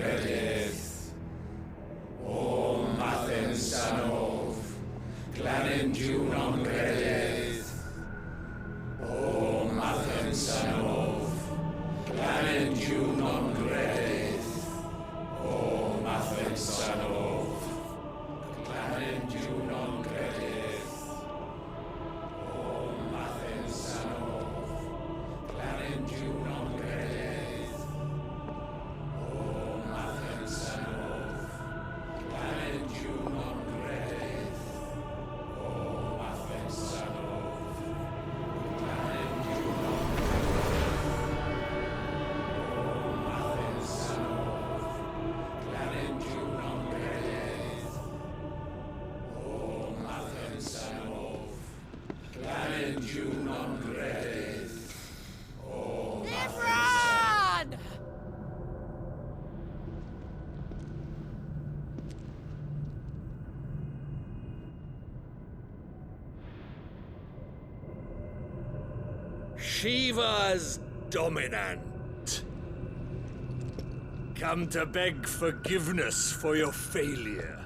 credith. O mathen sanov, clanendiu non credith. O mathen sanov, clanendiu non credith. O mathen sanov, clanendiu non credith. O mathen sanov, clanendiu non credith. O mathen sanov, clanendiu non credith. O mathen sanov, clanendiu non credith. O mathen sanov, clanendiu non credith. O Run! Shiva's dominant. Come to beg forgiveness for your failure.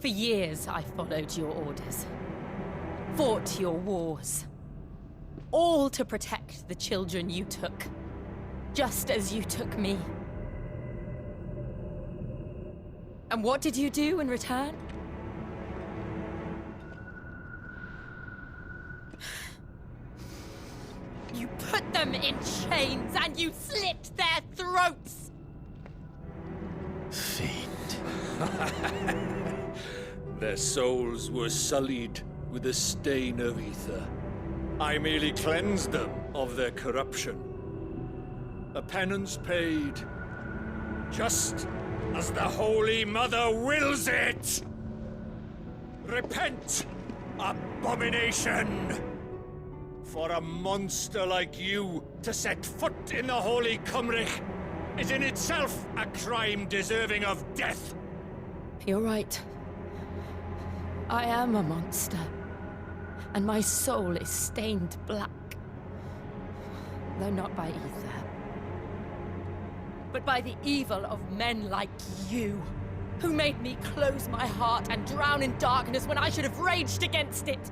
For years I followed your orders, fought your wars, all to protect the children you took, just as you took me. And what did you do in return? You put them in chains and you slit their throats! Fiend. Their souls were sullied with a stain of ether. I merely cleansed them of their corruption. A penance paid, just as the Holy Mother wills it! Repent, abomination! For a monster like you to set foot in the Holy Cymrich is in itself a crime deserving of death. You're right. I am a monster. And my soul is stained black. Though not by ether. But by the evil of men like you, who made me close my heart and drown in darkness when I should have raged against it.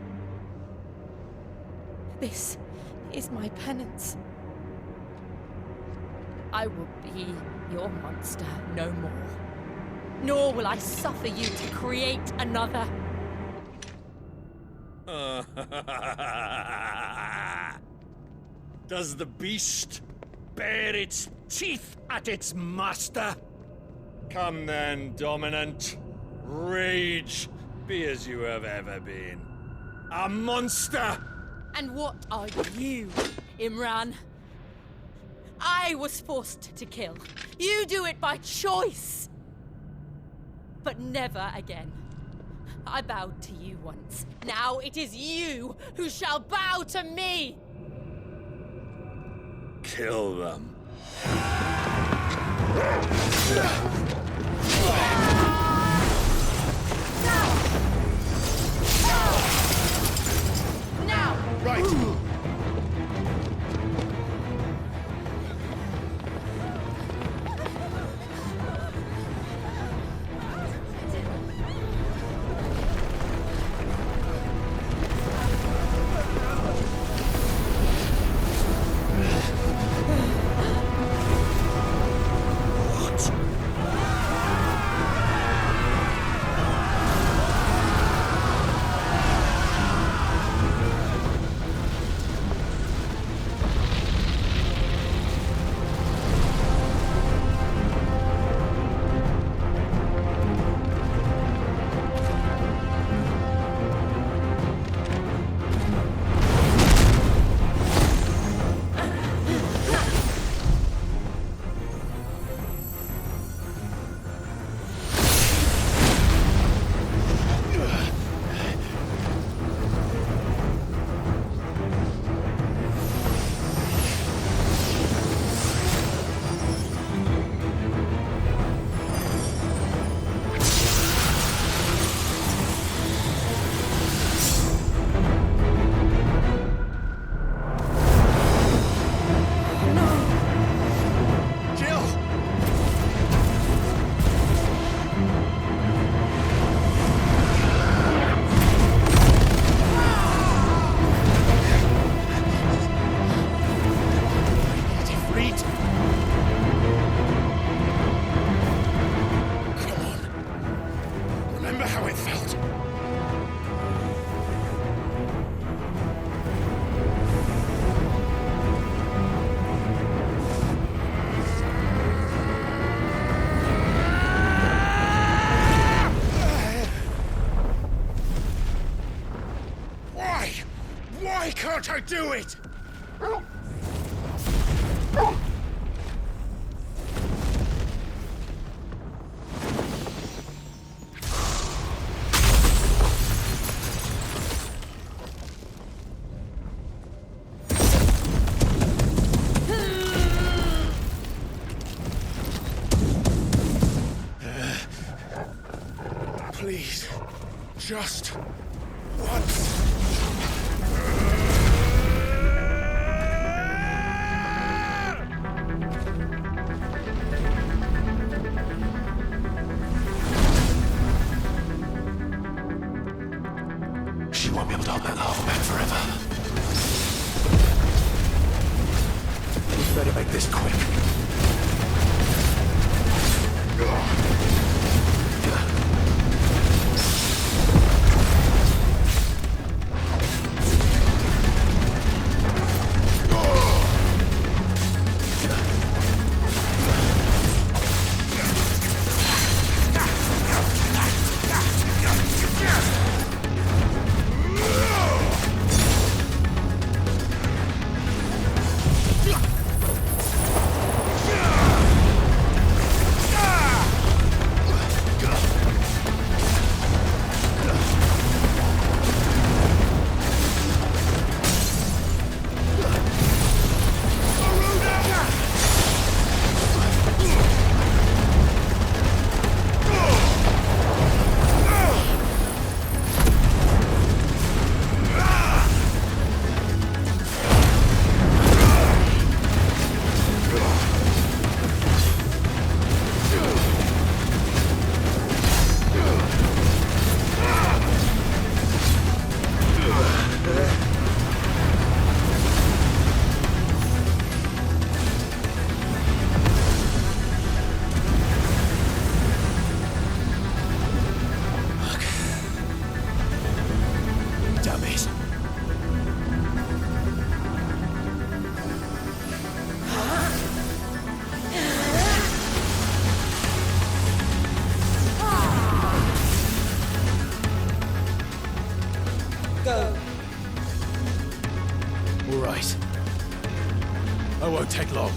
This is my penance. I will be your monster no more. Nor will I suffer you to create another. Does the beast bare its teeth at its master? Come then, dominant. Rage, be as you have ever been. A monster! And what are you, Imran? I was forced to kill. You do it by choice. But never again. I bowed to you once. Now it is you who shall bow to me! Kill them. Now! Right! do it! Please, just once. She won't be able to hold that whole man forever. We better make this quick. All right. I won't take long.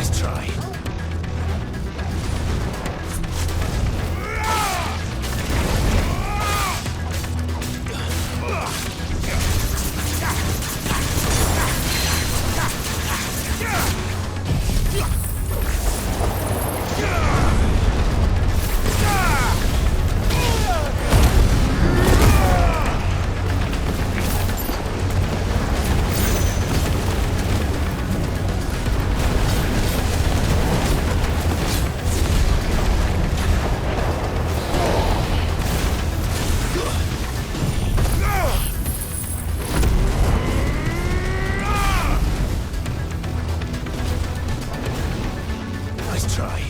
Nice try. Nice try.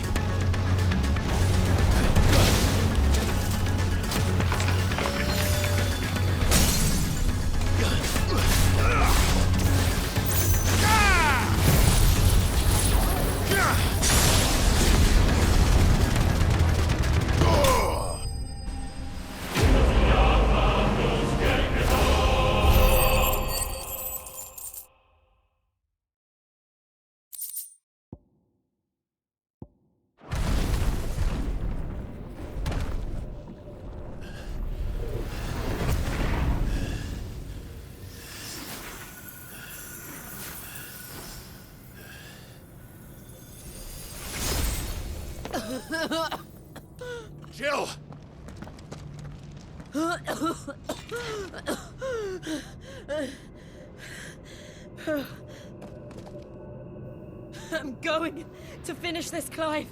Jill! I'm going to finish this, Clive.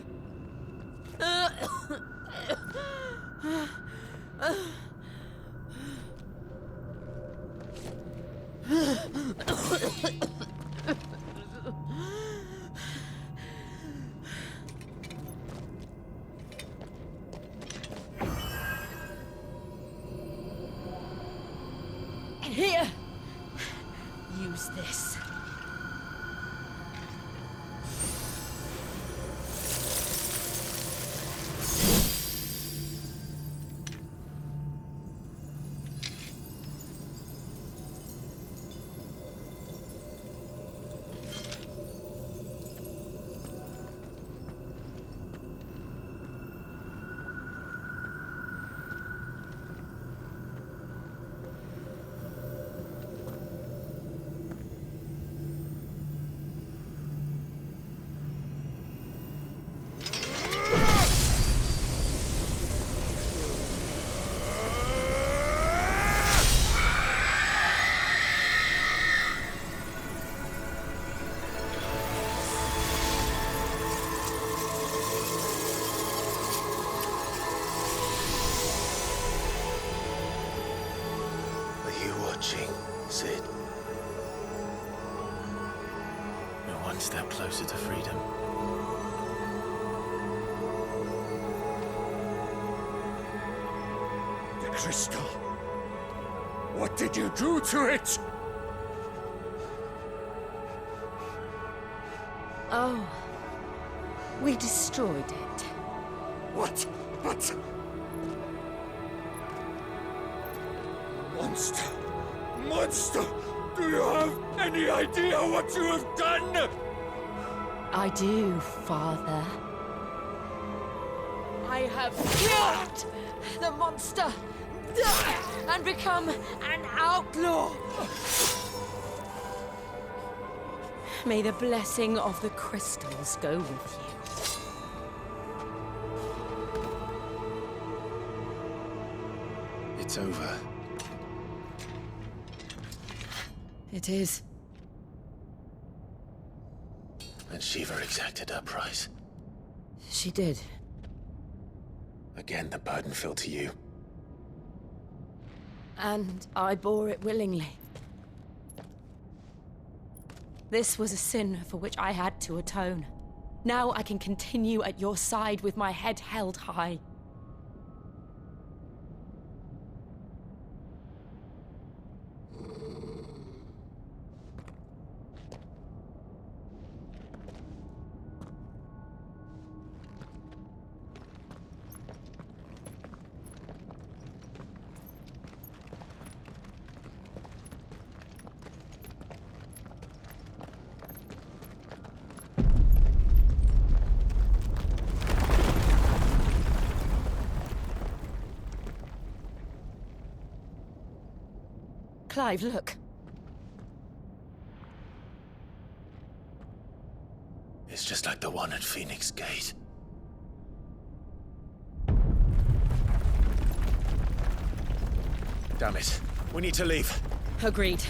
Here! Use this. Watching, Sid. We're one step closer to freedom. The crystal. What did you do to it? Oh, we destroyed it. What? But... Monster! Monster! Do you have any idea what you have done? I do, Father. I have killed the monster and become an outlaw. May the blessing of the crystals go with you. It's over. It is. And Shiva exacted her price. She did. Again, the burden fell to you. And I bore it willingly. This was a sin for which I had to atone. Now I can continue at your side with my head held high. Clive, look. It's just like the one at Phoenix Gate. Damn it. We need to leave. Agreed.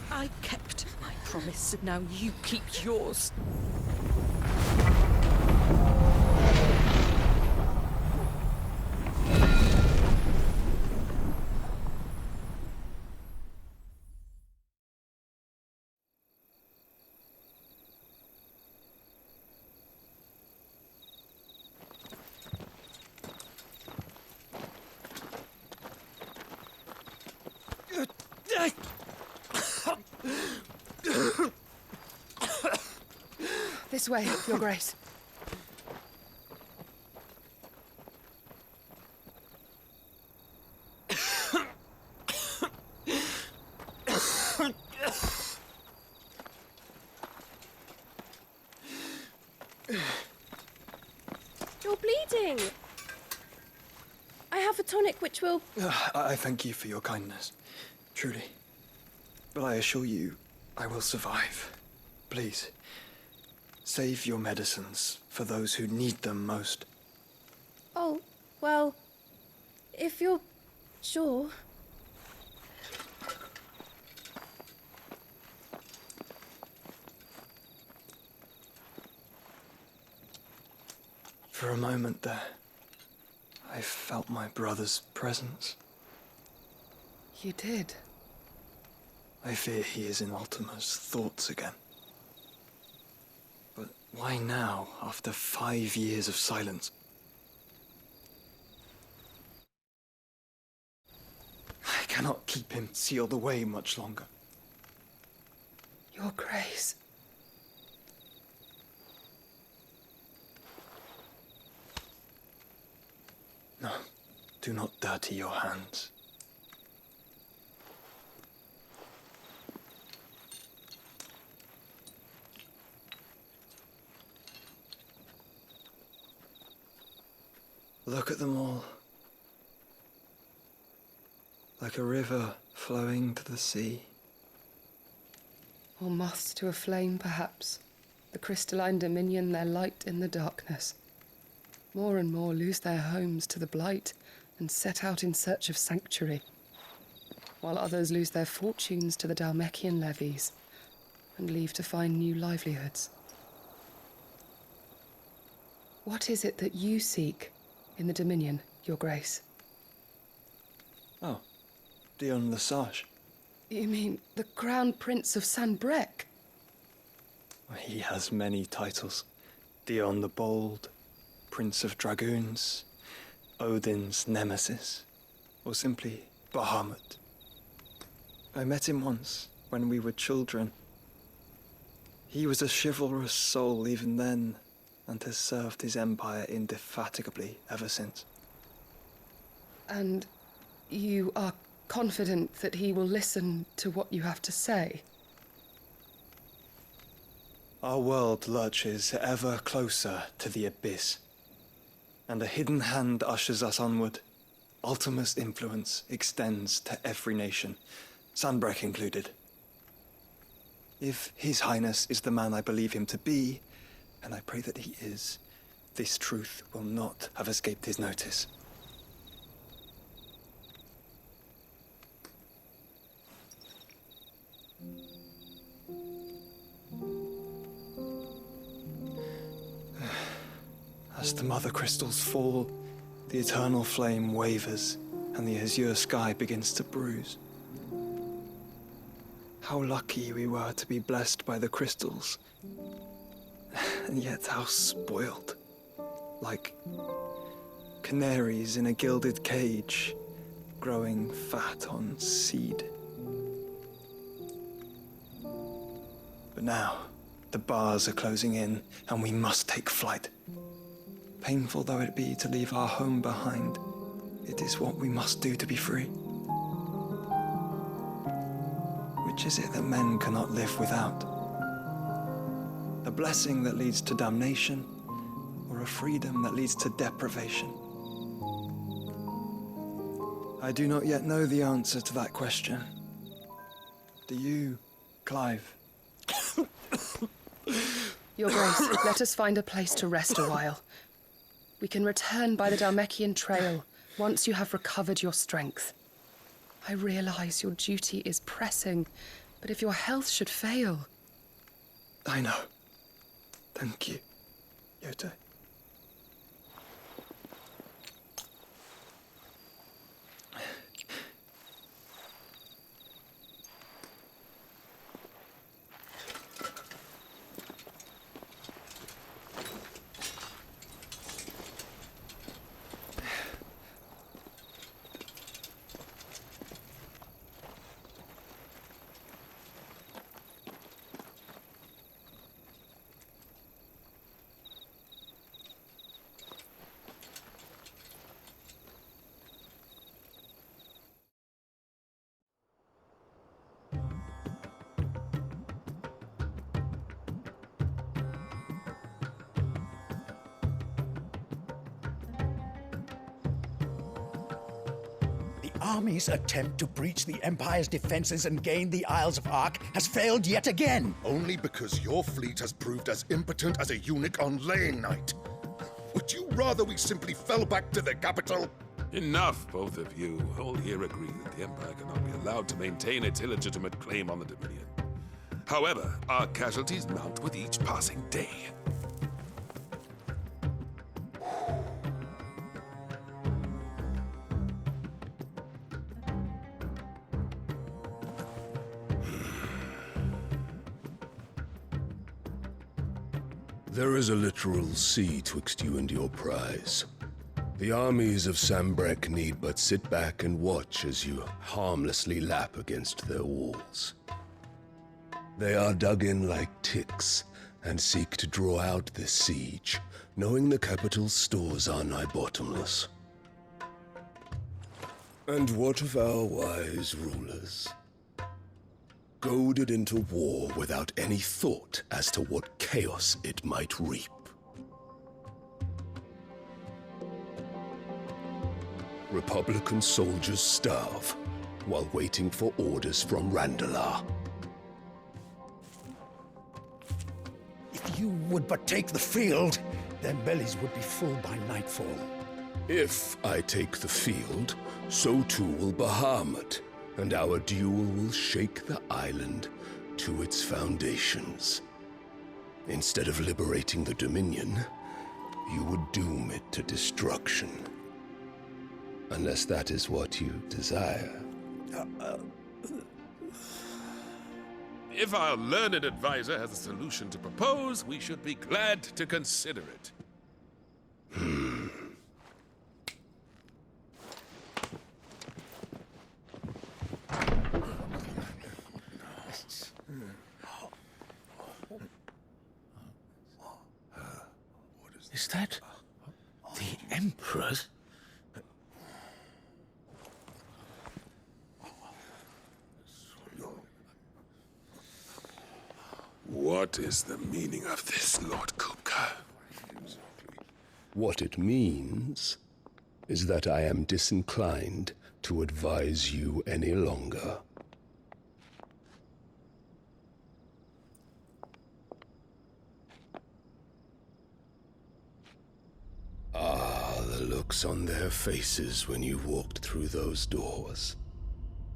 I kept my promise, and now you keep yours. This way, Your Grace. You're bleeding. I have a tonic which will... I thank you for your kindness, truly. But I assure you, I will survive. Please, save your medicines for those who need them most. Oh, well, if you're sure. For a moment there, I felt my brother's presence. You did? I fear he is in Ultima's thoughts again. But why now, after 5 years of silence? I cannot keep him sealed away much longer. Your Grace. No, do not dirty your hands. Look at them all. Like a river flowing to the sea. Or moths to a flame, perhaps. The crystalline dominion their light in the darkness. More and more lose their homes to the blight and set out in search of sanctuary, while others lose their fortunes to the Dalmekian levies and leave to find new livelihoods. What is it that you seek in the Dominion, Your Grace? Oh, Dion Lesage. You mean the Crown Prince of Sanbrec? He has many titles. Dion the Bold, Prince of Dragoons, Odin's Nemesis, or simply Bahamut. I met him once, when we were children. He was a chivalrous soul even then, and has served his empire indefatigably ever since. And you are confident that he will listen to what you have to say? Our world lurches ever closer to the abyss, and a hidden hand ushers us onward. Ultima's influence extends to every nation, Sanbrec included. If His Highness is the man I believe him to be, and I pray that he is, this truth will not have escaped his notice. As the mother crystals fall, the eternal flame wavers, and the azure sky begins to bruise. How lucky we were to be blessed by the crystals. And yet how spoiled. Like canaries in a gilded cage, growing fat on seed. But now, the bars are closing in, and we must take flight. Painful though it be to leave our home behind, it is what we must do to be free. Which is it that men cannot live without? A blessing that leads to damnation, or a freedom that leads to deprivation? I do not yet know the answer to that question. Do you, Clive? Your Grace, let us find a place to rest a while. We can return by the Dalmekian trail once you have recovered your strength. I realize your duty is pressing, but if your health should fail... I know. Thank you, Yote. The army's attempt to breach the Empire's defenses and gain the Isles of Ark has failed yet again. Only because your fleet has proved as impotent as a eunuch on laying night. Would you rather we simply fell back to the capital? Enough, both of you. All here agree that the Empire cannot be allowed to maintain its illegitimate claim on the Dominion. However, our casualties mount with each passing day. There is a literal sea twixt you and your prize. The armies of Sambrek need but sit back and watch as you harmlessly lap against their walls. They are dug in like ticks and seek to draw out this siege, knowing the capital's stores are nigh bottomless. And what of our wise rulers? Goaded into war without any thought as to what chaos it might reap. Republican soldiers starve while waiting for orders from Randalar. If you would but take the field, their bellies would be full by nightfall. If I take the field, so too will Bahamut, and our duel will shake the island to its foundations. Instead of liberating the Dominion, you would doom it to destruction. Unless that is what you desire. If our learned advisor has a solution to propose, we should be glad to consider it. Is that the Emperor's? What is the meaning of this, Lord Kupka? What it means is that I am disinclined to advise you any longer. Ah, the looks on their faces when you walked through those doors.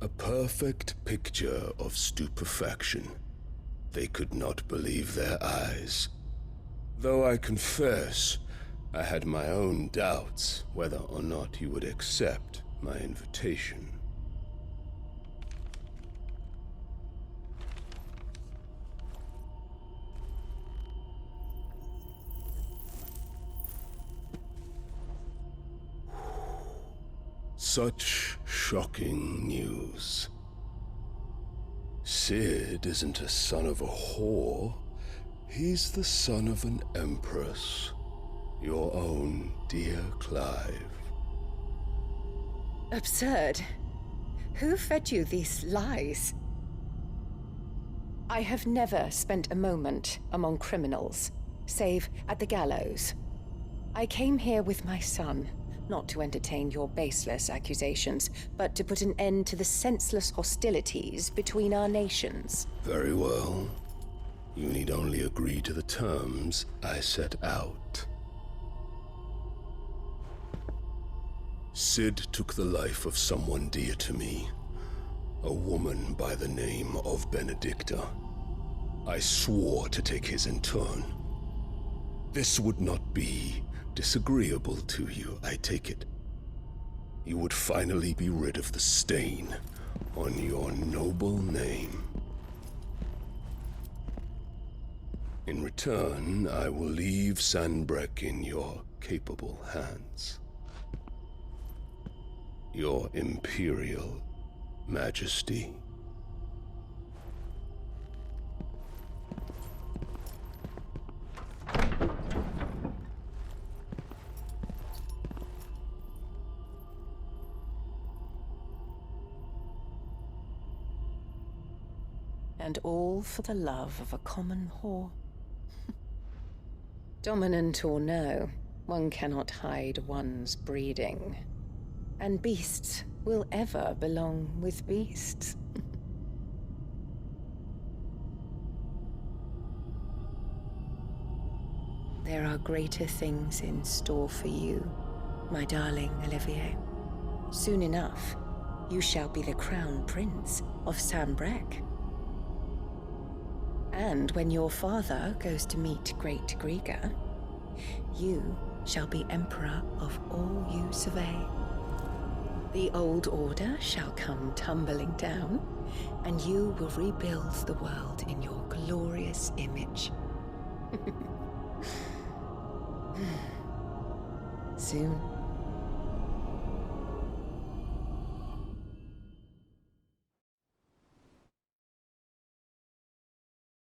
A perfect picture of stupefaction. They could not believe their eyes. Though I confess, I had my own doubts whether or not you would accept my invitation. Such shocking news. Sid isn't a son of a whore. He's the son of an empress. Your own dear Clive. Absurd. Who fed you these lies? I have never spent a moment among criminals, save at the gallows. I came here with my son, not to entertain your baseless accusations, but to put an end to the senseless hostilities between our nations. Very well. You need only agree to the terms I set out. Sid took the life of someone dear to me, a woman by the name of Benedicta. I swore to take his in turn. This would not be disagreeable to you, I take it. You would finally be rid of the stain on your noble name. In return, I will leave Sanbreque in your capable hands. Your Imperial Majesty. And all for the love of a common whore. Dominant or no, one cannot hide one's breeding. And beasts will ever belong with beasts. There are greater things in store for you, my darling Olivier. Soon enough, you shall be the crown prince of Sanbreque. And when your father goes to meet Great Griga, you shall be emperor of all you survey. The old order shall come tumbling down, and you will rebuild the world in your glorious image. Soon,